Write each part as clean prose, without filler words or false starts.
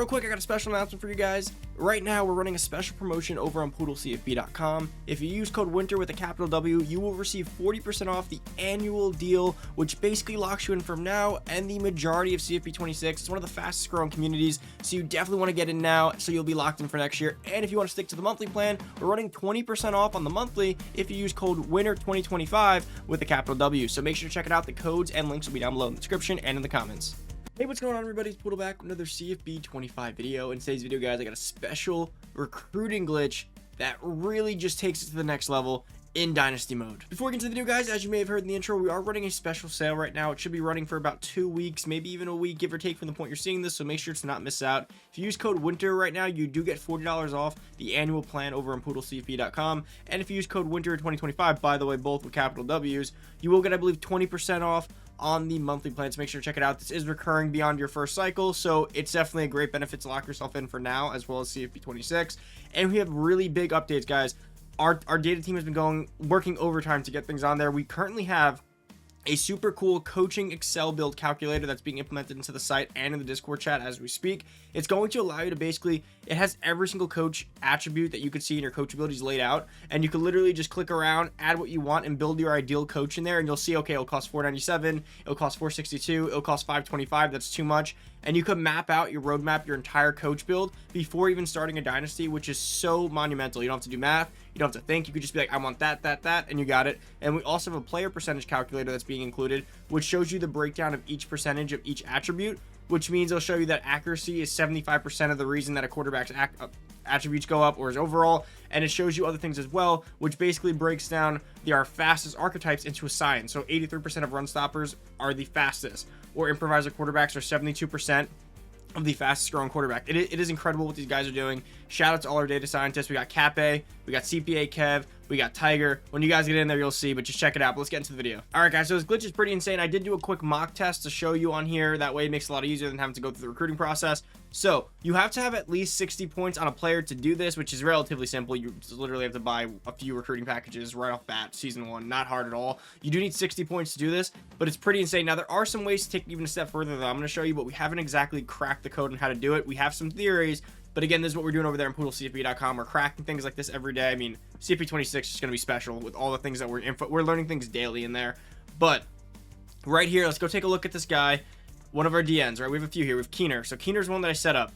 real quick, I got a special announcement for you guys. Right now, we're running a special promotion over on poodlecfb.com. If you use code WINTER with a capital W, you will receive 40% off the annual deal, which basically locks you in from now and the majority of CFB 26. It's one of the fastest growing communities, so you definitely want to get in now so you'll be locked in for next year. And if you want to stick to the monthly plan, we're running 20% off on the monthly if you use code WINTER2025 with a capital W. So make sure to check it out. The codes and links will be down below in the description and in the comments. Hey, what's going on, everybody? It's Poodle back with another CFB 25 video. In today's video, guys, I got a special recruiting glitch that really just takes it to the next level in Dynasty mode. Before we get into the video, guys, as you may have heard in the intro, we are running a special sale right now. It should be running for about 2 weeks, maybe even a week, give or take from the point you're seeing this, so make sure to not miss out. If you use code WINTER right now, you do get $40 off the annual plan over on poodlecfb.com. And if you use code WINTER2025, by the way, both with capital W's, you will get, I believe, 20% off on the monthly plan, so make sure to check it out. This is recurring beyond your first cycle, so it's definitely a great benefit to lock yourself in for now, as well as CFB 26. And we have really big updates, guys. Our data team has been working overtime to get things on there. We currently have a super cool coaching Excel build calculator that's being implemented into the site and in the Discord chat as we speak. It's going to allow you to basically, it has every single coach attribute that you could see in your coach abilities laid out, and you can literally just click around, add what you want, and build your ideal coach in there, and you'll see, okay, it'll cost $497, it'll cost $462, it'll cost $525, that's too much. And you can map out your roadmap, your entire coach build before even starting a dynasty, which is so monumental. You don't have to do math, you don't have to think, you could just be like, I want that, and you got it. And we also have a player percentage calculator that's being included, which shows you the breakdown of each percentage of each attribute, which means it'll show you that accuracy is 75% of the reason that a quarterback's attributes go up or his overall, and it shows you other things as well, which basically breaks down our fastest archetypes into a science. So 83% of run stoppers are the fastest, or improviser quarterbacks are 72% of the fastest growing quarterback. It is incredible what these guys are doing. Shout out to all our data scientists. We got Cape, we got CPA Kev, we got Tiger. When you guys get in there, you'll see, but just check it out. But let's get into the video. All right, guys, so this glitch is pretty insane. I did do a quick mock test to show you on here. That way it makes it a lot easier than having to go through the recruiting process. So you have to have at least 60 points on a player to do this, which is relatively simple. You just literally have to buy a few recruiting packages right off bat, season 1. Not hard at all. You do need 60 points to do this, but it's pretty insane. Now, there are some ways to take it even a step further that I'm going to show you, but we haven't exactly cracked the code on how to do it. We have some theories, but again, this is what we're doing over there on poodlecfb.com. We're cracking things like this every day. I mean, CFB 26 is going to be special with all the things that we're learning things daily in there. But right here, let's go take a look at this guy, one of our DNs, right? We have a few here. We have Keener. So Keener's one that I set up.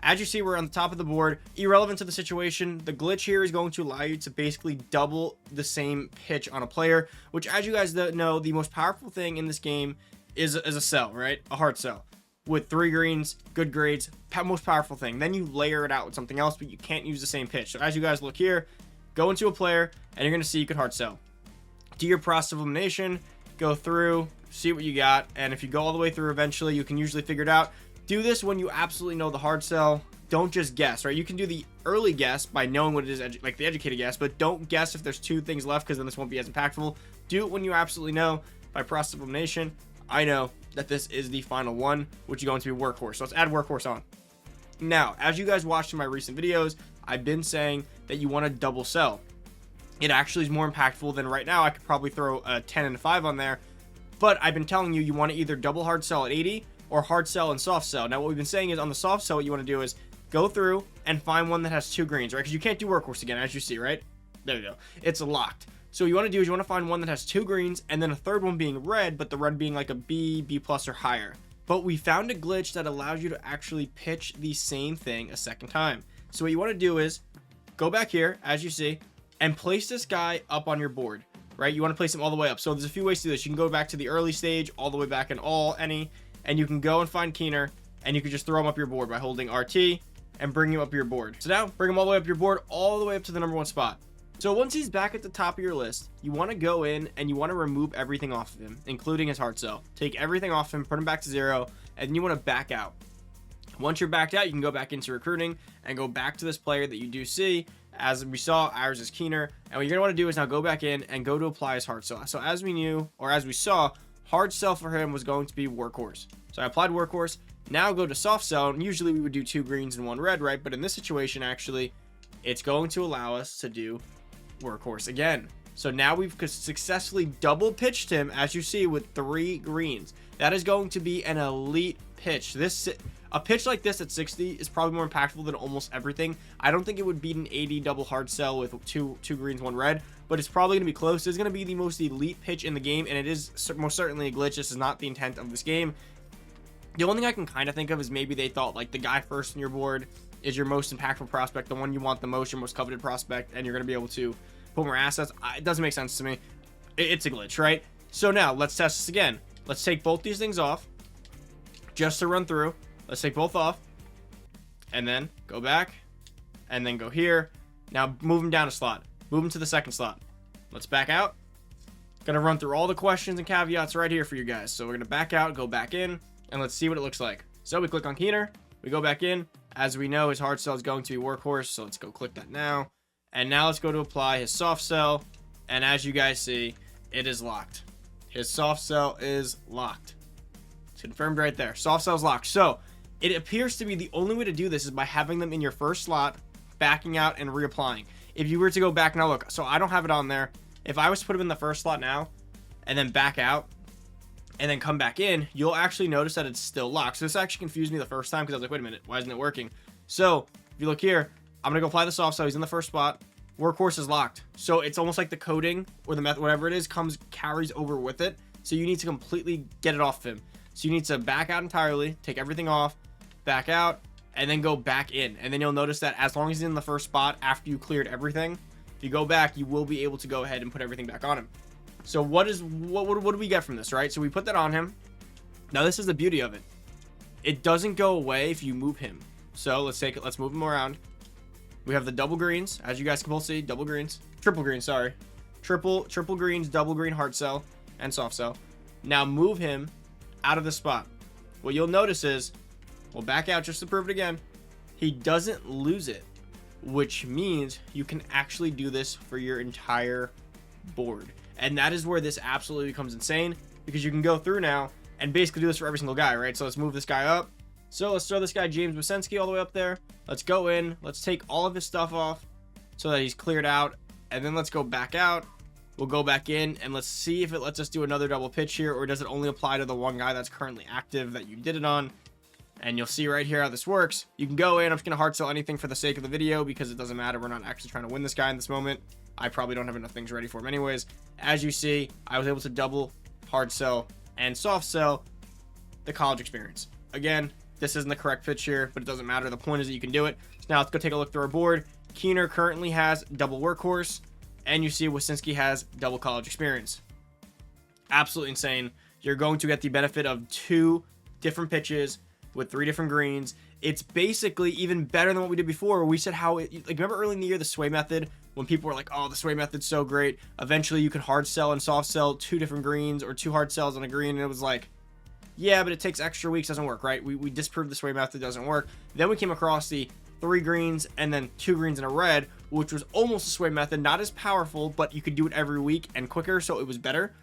As you see, we're on the top of the board. Irrelevant to the situation, the glitch here is going to allow you to basically double the same pitch on a player, which, as you guys know, the most powerful thing in this game is a sell, right? A hard sell. With 3 greens, good grades, most powerful thing. Then you layer it out with something else, but you can't use the same pitch. So as you guys look here, go into a player, and you're going to see you could hard sell. Do your process of elimination, go through, see what you got, and if you go all the way through eventually, you can usually figure it out. Do this when you absolutely know the hard sell. Don't just guess, right? You can do the early guess by knowing what it is, like the educated guess, but don't guess if there's 2 things left, because then this won't be as impactful. Do it when you absolutely know by process of elimination. I know that this is the final one, which is going to be workhorse. So let's add workhorse on. Now, as you guys watched in my recent videos, I've been saying that you want to double sell. It actually is more impactful than right now. I could probably throw a 10 and a 5 on there, but I've been telling you, you want to either double hard sell at 80 or hard sell and soft sell. Now, what we've been saying is on the soft sell, what you want to do is go through and find one that has 2 greens, right? Because you can't do workhorse again, as you see, right? There you go. It's locked. So what you want to do is you want to find one that has 2 greens and then a third one being red, but the red being like a B, B plus or higher. But we found a glitch that allows you to actually pitch the same thing a second time. So what you want to do is go back here, as you see, and place this guy up on your board, right? You want to place him all the way up. So there's a few ways to do this. You can go back to the early stage, all the way back in any, and you can go and find Keener, and you can just throw him up your board by holding RT and bring him up your board. So now bring him all the way up your board, all the way up to the number 1 spot. So once he's back at the top of your list, you want to go in and you want to remove everything off of him, including his hard sell. Take everything off him, put him back to 0, and then you want to back out. Once you're backed out, you can go back into recruiting and go back to this player that you do see. As we saw, ours is Keener. And what you're going to want to do is now go back in and go to apply his hard sell. So as we knew, or as we saw, hard sell for him was going to be workhorse. So I applied workhorse. Now go to soft sell, and usually we would do 2 greens and 1 red, right? But in this situation, actually, it's going to allow us to do workhorse again. So now we've successfully double pitched him, as you see, with 3 greens. That is going to be an elite pitch. A pitch like this at 60 is probably more impactful than almost everything. I don't think it would beat an 80 double hard sell with two greens, 1 red, but it's probably going to be close. It's going to be the most elite pitch in the game, and it is most certainly a glitch. This is not the intent of this game. The only thing I can kind of think of is maybe they thought like the guy first on your board is your most impactful prospect, the one you want the most, your most coveted prospect, and you're going to be able to put more assets. It doesn't make sense to me. It's a glitch, right? So now let's test this again. Let's take both these things off just to run through. Let's take both off and then go back and then go here. Now move them down a slot. Move them to the second slot. Let's back out. Gonna run through all the questions and caveats right here for you guys. So we're gonna back out, go back in, and let's see what it looks like. So we click on Keener, we go back in. As we know, his hard sell is going to be workhorse, so let's go click that now. And now let's go to apply his soft sell. And as you guys see, it is locked. His soft sell is locked. It's confirmed right there. Soft sell is locked. So it appears to be the only way to do this is by having them in your first slot, backing out and reapplying. If you were to go back now, look, so I don't have it on there. If I was to put them in the first slot now and then back out and then come back in, you'll actually notice that it's still locked. So this actually confused me the first time because I was like, wait a minute, why isn't it working? So if you look here, I'm gonna go apply the soft sell. He's in the first spot. Workhorse is locked. So it's almost like the coding or the method, whatever it is, carries over with it. So you need to completely get it off of him. So you need to back out entirely, take everything off, back out, and then go back in. And then you'll notice that as long as he's in the first spot after you cleared everything, if you go back, you will be able to go ahead and put everything back on him. So what do we get from this, right? So we put that on him. Now this is the beauty of it. It doesn't go away if you move him. So let's move him around. We have the double greens, as you guys can both see, double greens, triple greens, sorry. Triple greens, double green hard sell, and soft sell. Now move him out of the spot. What you'll notice is, we'll back out just to prove it again, he doesn't lose it, which means you can actually do this for your entire board. And that is where this absolutely becomes insane, because you can go through now and basically do this for every single guy, right? So let's move this guy up. So let's throw this guy James Wysensky all the way up there. Let's go in. Let's take all of his stuff off so that he's cleared out. And then let's go back out. We'll go back in and let's see if it lets us do another double pitch here, or does it only apply to the one guy that's currently active that you did it on. And you'll see right here how this works. You can go in. I'm just going to hard sell anything for the sake of the video because it doesn't matter. We're not actually trying to win this guy in this moment. I probably don't have enough things ready for him anyways. As you see, I was able to double hard sell and soft sell the college experience. Again, this isn't the correct pitch here, but it doesn't matter. The point is that you can do it. So now let's go take a look through our board. Keener currently has double workhorse, and you see Wysensky has double college experience. Absolutely insane. You're going to get the benefit of 2 different pitches with 3 different greens. It's basically even better than what we did before, where we said how it, like, remember early in the year, the sway method, when people were like, oh, the sway method's so great. Eventually you could hard sell and soft sell 2 different greens or 2 hard sells on a green, and it was like, yeah, but it takes extra weeks, doesn't work, right? We disproved the sway method doesn't work. Then we came across the 3 greens and then 2 greens and a red, which was almost a sway method, not as powerful, but you could do it every week and quicker, so it was better.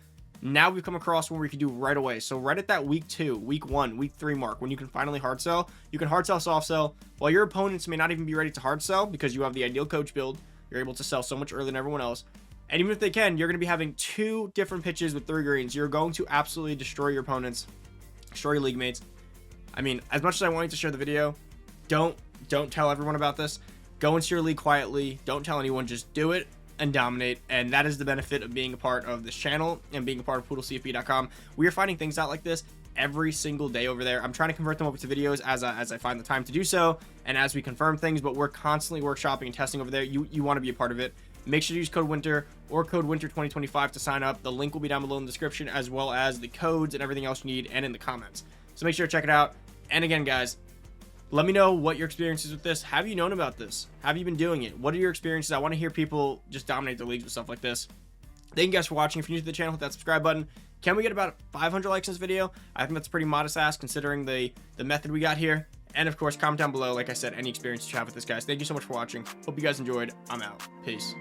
Now we've come across one where we can do right away. So right at that week 2, week 1, week 3 mark, when you can finally hard sell, you can hard sell, soft sell, while your opponents may not even be ready to hard sell because you have the ideal coach build. You're able to sell so much earlier than everyone else. And even if they can, you're going to be having 2 different pitches with 3 greens. You're going to absolutely destroy your opponents, destroy your league mates. I mean, as much as I want you to share the video, don't tell everyone about this. Go into your league quietly. Don't tell anyone. Just do it and dominate. And that is the benefit of being a part of this channel and being a part of PoodleCFB.com. We are finding things out like this every single day over there. I'm trying to convert them over to videos as I find the time to do so, and as we confirm things, but we're constantly workshopping and testing over there. You want to be a part of it. Make sure to use code WINTER or code WINTER2025 to sign up. The link will be down below in the description, as well as the codes and everything else you need, and in the comments. So make sure to check it out. And again, guys, let me know what your experiences with this. Have you known about this? Have you been doing it? What are your experiences? I want to hear people just dominate their leagues with stuff like this. Thank you guys for watching. If you're new to the channel, hit that subscribe button. Can we get about 500 likes in this video? I think that's a pretty modest ask considering the method we got here. And of course, comment down below, like I said, any experiences you have with this, guys. Thank you so much for watching. Hope you guys enjoyed. I'm out. Peace.